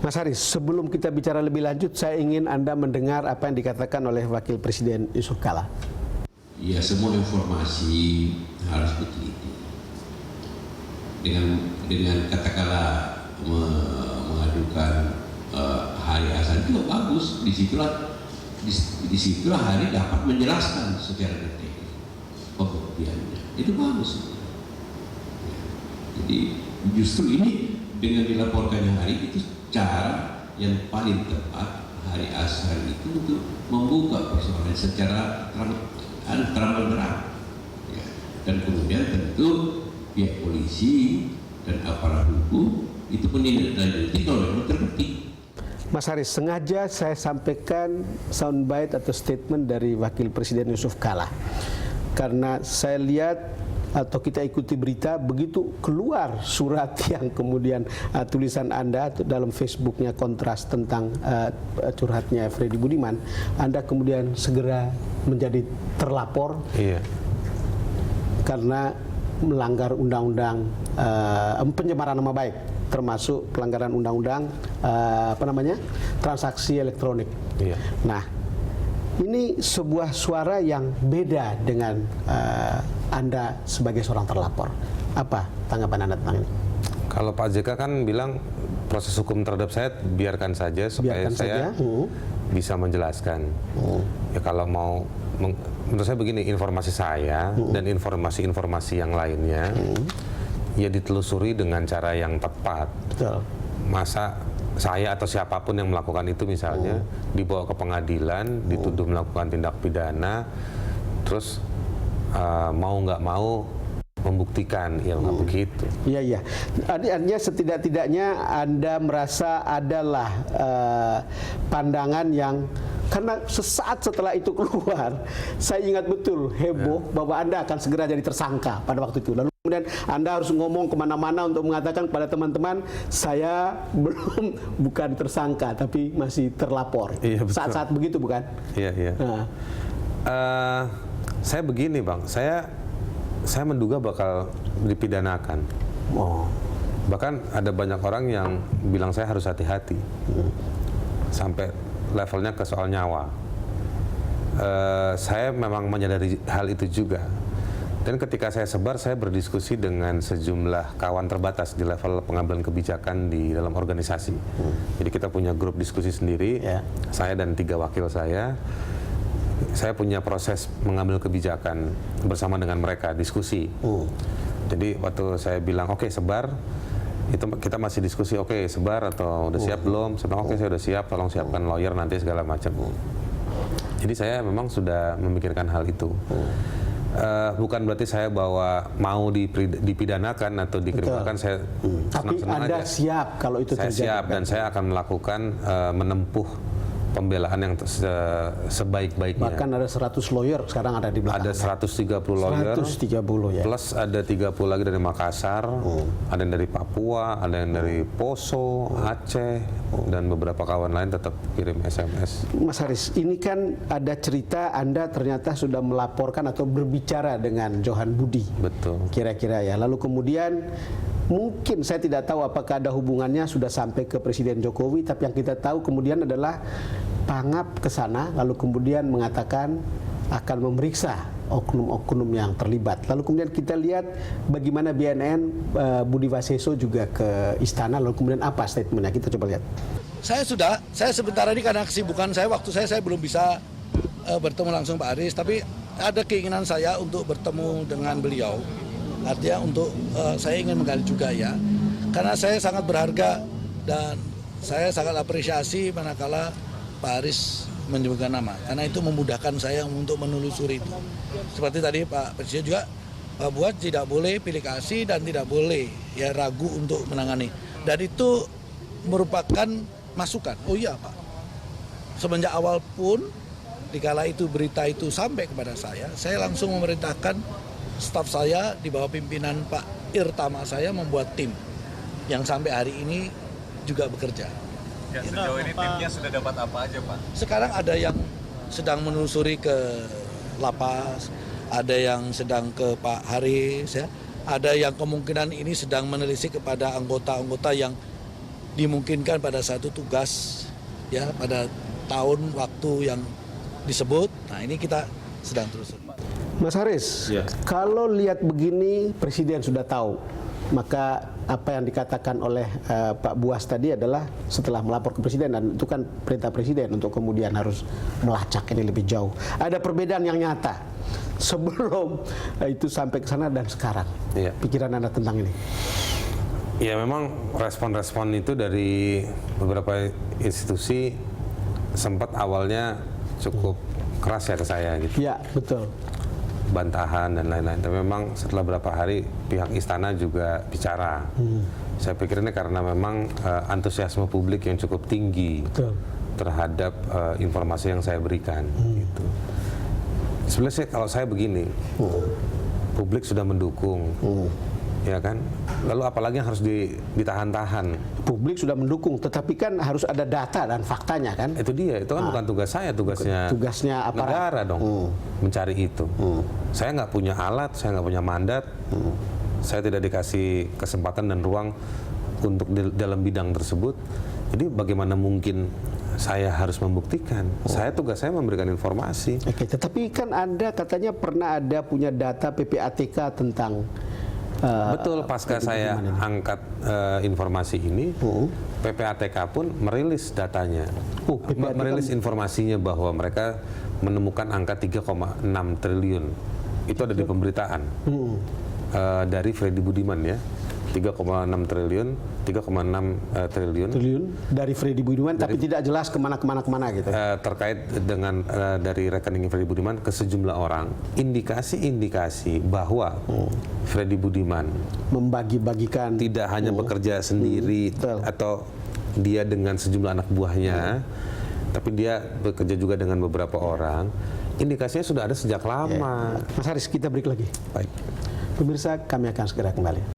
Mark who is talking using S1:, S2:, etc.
S1: Mas Haris, sebelum kita bicara lebih lanjut, saya ingin Anda mendengar apa yang dikatakan oleh Wakil Presiden Yusuf Kala.
S2: Ya, semua informasi harus diteliti. Dengan katakanlah mengadukan hari asal itu bagus. Disitulah hari dapat menjelaskan secara detail pembuktiannya. Itu bagus. Ya. Jadi justru ini dengan dilaporkannya hari itu cara yang paling tepat hari asal itu untuk membuka persoalan secara terang-benderang. Ya. Dan kemudian tentu pihak polisi dan aparat hukum itu menindaklanjuti kalau memang terbukti.
S1: Mas Haris, sengaja saya sampaikan soundbite atau statement dari Wakil Presiden Yusuf Kala karena saya lihat atau kita ikuti berita begitu keluar surat yang kemudian tulisan Anda dalam Facebooknya Kontras tentang curhatnya Freddy Budiman, Anda kemudian segera menjadi terlapor.
S3: Iya.
S1: Karena melanggar undang-undang pencemaran nama baik, termasuk pelanggaran undang-undang transaksi elektronik.
S3: Iya.
S1: Nah, ini sebuah suara yang beda dengan Anda sebagai seorang terlapor. Apa tanggapan Anda tentang ini?
S3: Kalau Pak JK kan bilang proses hukum terhadap saya biarkan saja supaya saya bisa menjelaskan. Ya kalau mau, menurut saya begini, informasi saya dan informasi-informasi yang lainnya ya ditelusuri dengan cara yang tepat.
S1: Betul.
S3: Masa saya atau siapapun yang melakukan itu misalnya dibawa ke pengadilan, dituduh melakukan tindak pidana, terus mau nggak mau membuktikan, ya nggak begitu.
S1: Iya, iya. Artinya setidak-tidaknya Anda merasa adalah pandangan yang, karena sesaat setelah itu keluar, saya ingat betul heboh bahwa Anda akan segera jadi tersangka pada waktu itu. Lalu kemudian Anda harus ngomong kemana-mana untuk mengatakan kepada teman-teman, saya bukan tersangka, tapi masih terlapor.
S3: Iya,
S1: saat-saat begitu, bukan?
S3: Iya, iya.
S1: Nah.
S3: Saya begini, Bang. Saya menduga bakal dipidanakan.
S1: Oh.
S3: Bahkan ada banyak orang yang bilang saya harus hati-hati. Sampai levelnya ke soal nyawa. Saya memang menyadari hal itu juga. Dan ketika saya sebar, saya berdiskusi dengan sejumlah kawan terbatas di level pengambilan kebijakan di dalam organisasi. Jadi kita punya grup diskusi sendiri, saya dan 3 wakil saya. Saya punya proses mengambil kebijakan bersama dengan mereka, diskusi. Jadi waktu saya bilang, oke, sebar, itu kita masih diskusi, oke, sebar atau udah siap belum? Saya bilang, oke, saya udah siap, tolong siapkan lawyer nanti segala macam. Jadi saya memang sudah memikirkan hal itu. Bukan berarti saya bahwa mau dipidanakan atau dikriminalkan, saya senang-senang aja.
S1: Tapi Anda siap kalau itu terjadi?
S3: Saya siap, dan saya akan melakukan menempuh pembelaan yang sebaik-baiknya.
S1: Bahkan ada 100 lawyer sekarang ada di belakang.
S3: Ada 130 lawyer.
S1: 130 ya.
S3: Plus ada 30 lagi dari Makassar, ada yang dari Papua, ada yang dari Poso, Aceh, dan beberapa kawan lain tetap kirim SMS.
S1: Mas Haris, ini kan ada cerita Anda ternyata sudah melaporkan atau berbicara dengan Johan Budi.
S3: Betul.
S1: Kira-kira ya. Lalu kemudian mungkin saya tidak tahu apakah ada hubungannya sudah sampai ke Presiden Jokowi, tapi yang kita tahu kemudian adalah Pangap ke sana, lalu kemudian mengatakan akan memeriksa oknum-oknum yang terlibat. Lalu kemudian kita lihat bagaimana BNN Budi Waseso juga ke istana, lalu kemudian apa statementnya, kita coba lihat.
S4: Saya sebentar ini karena kesibukan saya, waktu saya belum bisa bertemu langsung Pak Haris, tapi ada keinginan saya untuk bertemu dengan beliau. Artinya untuk saya ingin menggali juga ya, karena saya sangat berharga dan saya sangat apresiasi manakala Pak Haris menyebutkan nama, karena itu memudahkan saya untuk menelusuri itu. Seperti tadi Pak Presiden juga buat tidak boleh pilih kasih dan tidak boleh ya ragu untuk menangani. Dan itu merupakan masukan. Oh iya Pak, semenjak awal pun dikala itu berita itu sampai kepada saya langsung memerintahkan staf saya di bawah pimpinan Pak Irtama saya membuat tim yang sampai hari ini juga bekerja.
S5: Ya, sejauh ini timnya sudah dapat apa aja Pak?
S4: Sekarang ada yang sedang menelusuri ke Lapas, ada yang sedang ke Pak Haris, ya, ada yang kemungkinan ini sedang menelisik kepada anggota-anggota yang dimungkinkan pada satu tugas ya pada tahun waktu yang disebut. Nah ini kita sedang terus.
S1: Mas Haris, kalau lihat begini Presiden sudah tahu, maka apa yang dikatakan oleh Pak Buas tadi adalah setelah melapor ke Presiden, dan itu kan perintah Presiden untuk kemudian harus melacak ini lebih jauh. Ada perbedaan yang nyata sebelum itu sampai ke sana dan sekarang.
S3: Iya.
S1: Pikiran Anda tentang ini?
S3: Ya memang respon-respon itu dari beberapa institusi sempat awalnya cukup keras ya ke saya gitu.
S1: Ya, betul.
S3: Bantahan dan lain-lain. Tapi memang setelah beberapa hari pihak istana juga bicara. Saya pikir ini karena memang antusiasme publik yang cukup tinggi terhadap informasi yang saya berikan. Gitu. Sebenarnya kalau saya begini, publik sudah mendukung, ya kan? Lalu apalagi yang harus ditahan-tahan?
S1: Publik sudah mendukung, tetapi kan harus ada data dan faktanya kan?
S3: Itu dia, itu kan bukan tugas saya, tugasnya
S1: aparat.
S3: Negara dong, mencari itu. Saya nggak punya alat, saya nggak punya mandat, saya tidak dikasih kesempatan dan ruang untuk dalam bidang tersebut. Jadi bagaimana mungkin saya harus membuktikan? Tugas saya memberikan informasi.
S1: Oke, tetapi kan Anda katanya pernah ada punya data PPATK tentang
S3: betul, pasca saya angkat informasi ini, PPATK pun merilis datanya, merilis informasinya bahwa mereka menemukan angka 3,6 triliun. Itu ada di pemberitaan dari Freddy Budiman ya, 3,6 triliun
S1: dari Freddy Budiman, tapi tidak jelas kemana gitu.
S3: Terkait dengan dari rekening Freddy Budiman ke sejumlah orang, indikasi bahwa Freddy Budiman
S1: membagi-bagikan,
S3: tidak hanya bekerja sendiri atau dia dengan sejumlah anak buahnya, tapi dia bekerja juga dengan beberapa orang. Indikasinya sudah ada sejak lama.
S1: Mas Haris, kita break lagi.
S3: Baik.
S1: Pemirsa, kami akan segera kembali.